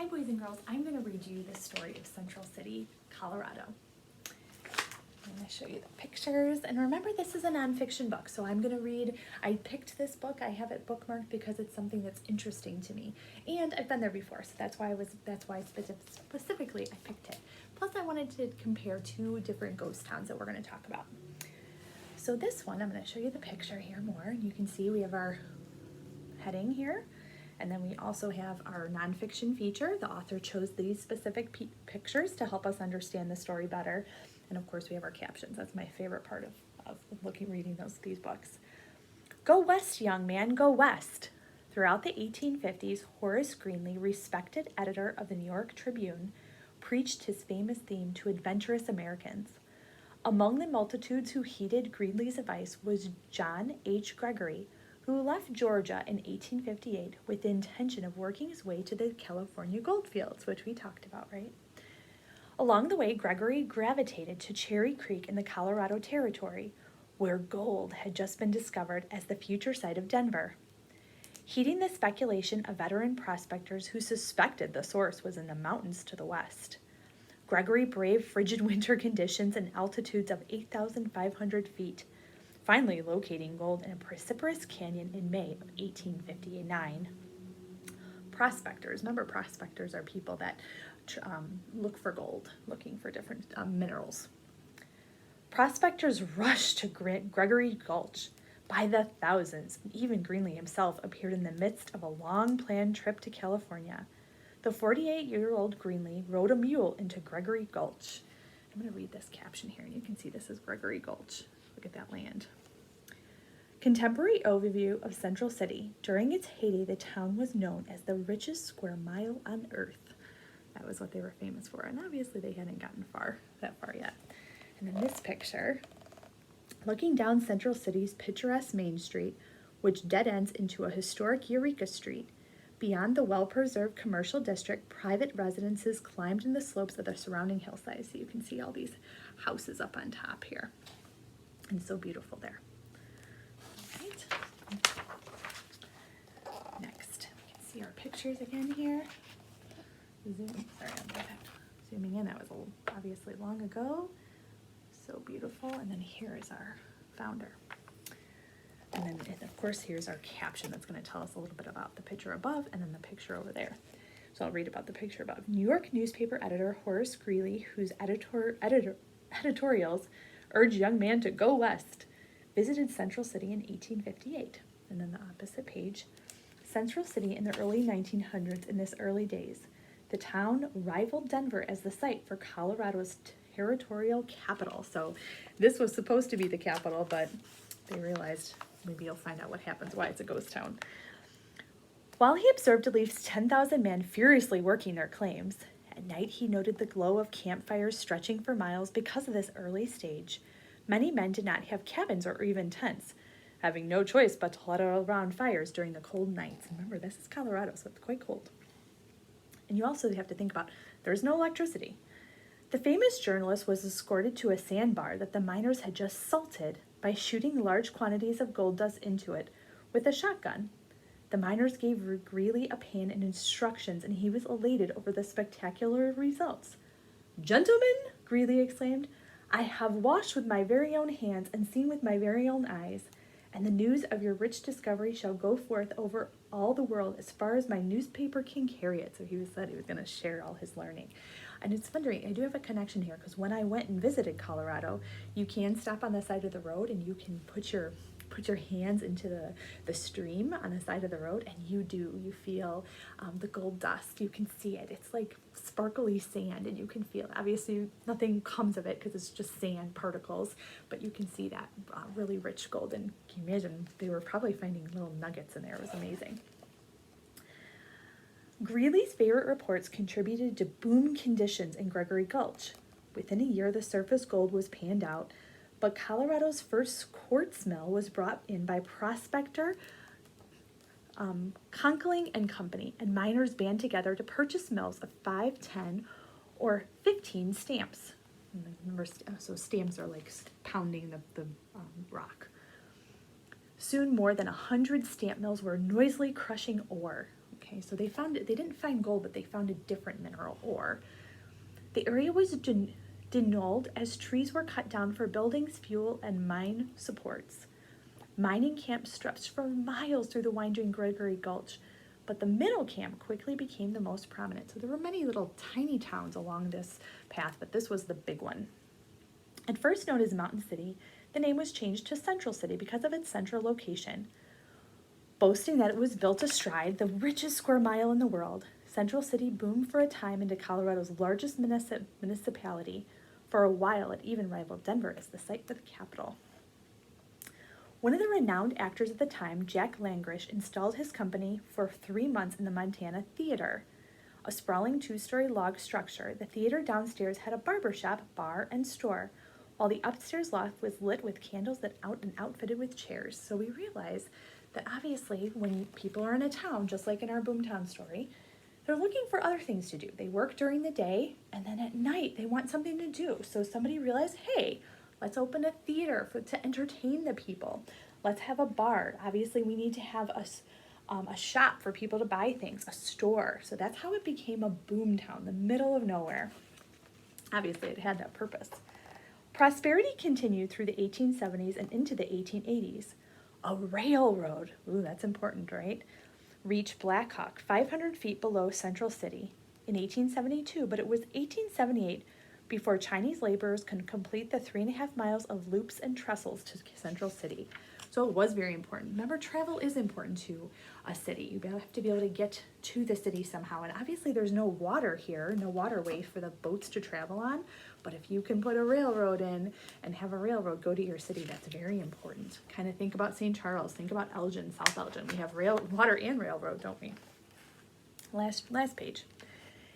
Hi boys and girls, I'm going to read you the story of Central City, Colorado. I'm going to show you the pictures, and remember this is a nonfiction book, so I'm going to read, I picked this book, I have it bookmarked because it's something that's interesting to me, and I've been there before, so that's why specifically I picked it. Plus I wanted to compare two different ghost towns that we're going to talk about. So this one, I'm going to show you the picture here more, and you can see we have our heading here. And then we also have our nonfiction feature. The author chose these specific pictures to help us understand the story better. And of course we have our captions. That's my favorite part of reading these books. Go west, young man, go west. Throughout the 1850s, Horace Greeley, respected editor of the New York Tribune, preached his famous theme to adventurous Americans. Among the multitudes who heeded Greeley's advice was John H. Gregory, who left Georgia in 1858 with the intention of working his way to the California goldfields, which we talked about, right? Along the way, Gregory gravitated to Cherry Creek in the Colorado Territory, where gold had just been discovered as the future site of Denver. Heeding the speculation of veteran prospectors who suspected the source was in the mountains to the west, Gregory braved frigid winter conditions and altitudes of 8,500 feet, finally locating gold in a precipitous canyon in May of 1859. Prospectors, remember prospectors are people that look for gold, looking for different minerals. Prospectors rushed to Gregory Gulch by the thousands, and even Greeley himself appeared in the midst of a long-planned trip to California. The 48-year-old Greeley rode a mule into Gregory Gulch. I'm going to read this caption here, and you can see this is Gregory Gulch. Look at that land. Contemporary overview of Central City. During its heyday, the town was known as the richest square mile on earth. That was what they were famous for, and obviously they hadn't gotten that far yet. And then this picture, looking down Central City's picturesque Main Street, which dead ends into a historic Eureka Street. Beyond the well-preserved commercial district, private residences climbed in the slopes of the surrounding hillsides. So you can see all these houses up on top here. And so beautiful there. Next, we can see our pictures again here. Zooming in, that was obviously long ago. So beautiful. And then here is our founder. And then, of course, here's our caption that's going to tell us a little bit about the picture above and then the picture over there. So I'll read about the picture above. New York newspaper editor Horace Greeley, whose editorials urged young man to go west, visited Central City in 1858. And then the opposite page, Central City in the early 1900s. In this early days, the town rivaled Denver as the site for Colorado's territorial capital. So this was supposed to be the capital, but they realized, maybe you'll find out what happens, why it's a ghost town. While he observed at least 10,000 men furiously working their claims, at night he noted the glow of campfires stretching for miles. Because of this early stage, many men did not have cabins or even tents, having no choice but to huddle around fires during the cold nights. And remember, this is Colorado, so it's quite cold. And you also have to think about, there's no electricity. The famous journalist was escorted to a sandbar that the miners had just salted by shooting large quantities of gold dust into it with a shotgun. The miners gave Greeley a pan and instructions, and he was elated over the spectacular results. "Gentlemen," Greeley exclaimed, "I have washed with my very own hands and seen with my very own eyes, and the news of your rich discovery shall go forth over all the world as far as my newspaper can carry it." So he said he was going to share all his learning. And it's wondering, I do have a connection here, because when I went and visited Colorado, you can stop on the side of the road and you can put your hands into the stream on the side of the road, and you feel the gold dust. You can see it. It's like sparkly sand, and you can feel it. Obviously nothing comes of it because it's just sand particles, but you can see that really rich gold. And can you imagine, they were probably finding little nuggets in there. It was amazing. Greeley's favorite reports contributed to boom conditions in Gregory Gulch. Within a year, the surface gold was panned out, but Colorado's first quartz mill was brought in by prospector Conkling and Company, and miners band together to purchase mills of 5, 10, or 15 stamps. So stamps are like pounding the rock. Soon more than 100 stamp mills were noisily crushing ore. Okay, so they didn't find gold, but they found a different mineral ore. The area was denulled as trees were cut down for buildings, fuel, and mine supports. Mining camps stretched for miles through the winding Gregory Gulch, but the middle camp quickly became the most prominent. So there were many little tiny towns along this path, but this was the big one. At first known as Mountain City, the name was changed to Central City because of its central location. Boasting that it was built astride the richest square mile in the world, Central City boomed for a time into Colorado's largest municipality. For a while, it even rivaled Denver as the site for the capital. One of the renowned actors at the time, Jack Langrish, installed his company for 3 months in the Montana Theater. A sprawling 2-story log structure, the theater downstairs had a barber shop, bar, and store, while the upstairs loft was lit with candles and outfitted with chairs. So we realize that obviously when people are in a town, just like in our Boomtown story, they're looking for other things to do. They work during the day, and then at night they want something to do. So somebody realized, hey, let's open a theater to entertain the people. Let's have a bar. Obviously, we need to have a shop for people to buy things, a store. So that's how it became a boom town, the middle of nowhere. Obviously, it had that purpose. Prosperity continued through the 1870s and into the 1880s. A railroad, ooh, that's important, right? Reached Black Hawk, 500 feet below Central City in 1872, but it was 1878 before Chinese laborers could complete the 3.5 miles of loops and trestles to Central City. So it was very important. Remember, travel is important to a city. You have to be able to get to the city somehow. And obviously there's no water here, no waterway for the boats to travel on. But if you can put a railroad in and have a railroad go to your city, that's very important. Kind of think about St. Charles, think about Elgin, South Elgin. We have water and railroad, don't we? Last page.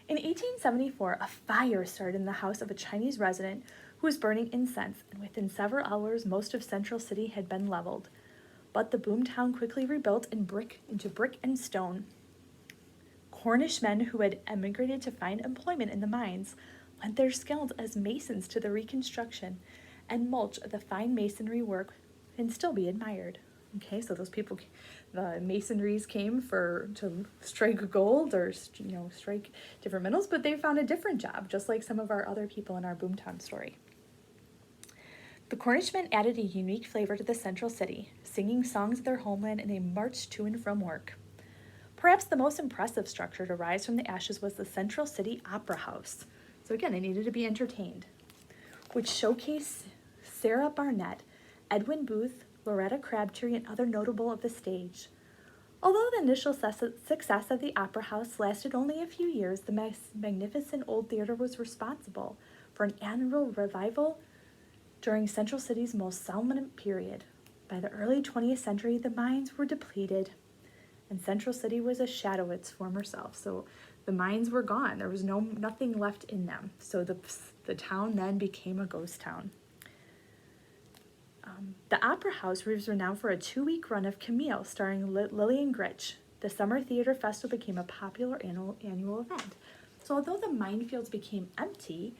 In 1874, a fire started in the house of a Chinese resident who was burning incense, and within several hours, most of Central City had been leveled. But the boomtown quickly rebuilt into brick and stone. Cornish men who had emigrated to find employment in the mines lent their skills as masons to the reconstruction, and much of the fine masonry work can still be admired. Okay, so those people, the masonries came to strike gold or, strike different metals, but they found a different job, just like some of our other people in our Boomtown story. The Cornishmen added a unique flavor to the Central City, singing songs of their homeland, and they marched to and from work. Perhaps the most impressive structure to rise from the ashes was the Central City Opera House. So again, they needed to be entertained, which showcased Sarah Barnett, Edwin Booth, Loretta Crabtree, and other notable of the stage. Although the initial success of the Opera House lasted only a few years, the magnificent old theater was responsible for an annual revival during Central City's most solemn period. By the early 20th century, the mines were depleted, and Central City was a shadow of its former self. So the mines were gone. There was nothing left in them. So the town then became a ghost town. The Opera House was renowned for a 2-week run of Camille starring Lillian Gritch. The Summer Theater Festival became a popular annual event. So although the minefields became empty,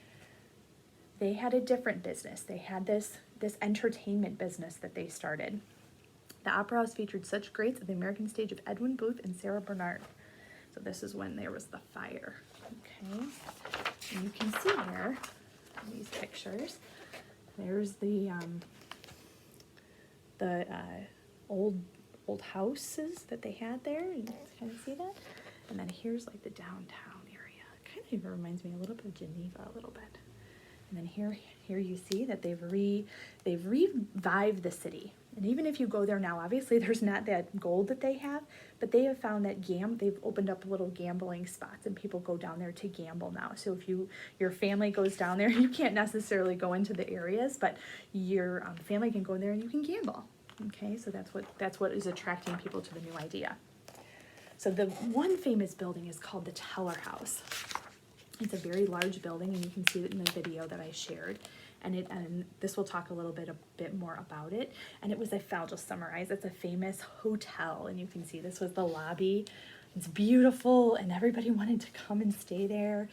they had a different business. They had this entertainment business that they started. The Opera House featured such greats of the American stage of Edwin Booth and Sarah Bernhardt. So this is when there was the fire. Okay, and you can see here in these pictures, there's the old houses that they had there. You can kind of see that. And then here's like the downtown area. It kind of even reminds me a little bit of Geneva, a little bit. And then here you see that they've revived the city. And even if you go there now, obviously there's not that gold that they have, but they have found that they've opened up little gambling spots, and people go down there to gamble now. So if your family goes down there, you can't necessarily go into the areas, but your family can go in there and you can gamble. Okay, so that's what is attracting people to the new idea. So the one famous building is called the Teller House. It's a very large building, and you can see it in the video that I shared. And this will talk a bit more about it. And I'll just summarize. It's a famous hotel, and you can see this was the lobby. It's beautiful, and everybody wanted to come and stay there.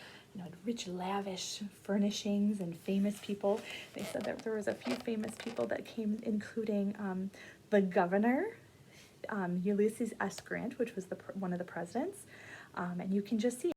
Rich, lavish furnishings and famous people. They said that there was a few famous people that came, including the governor, Ulysses S. Grant, which was one of the presidents, and you can just see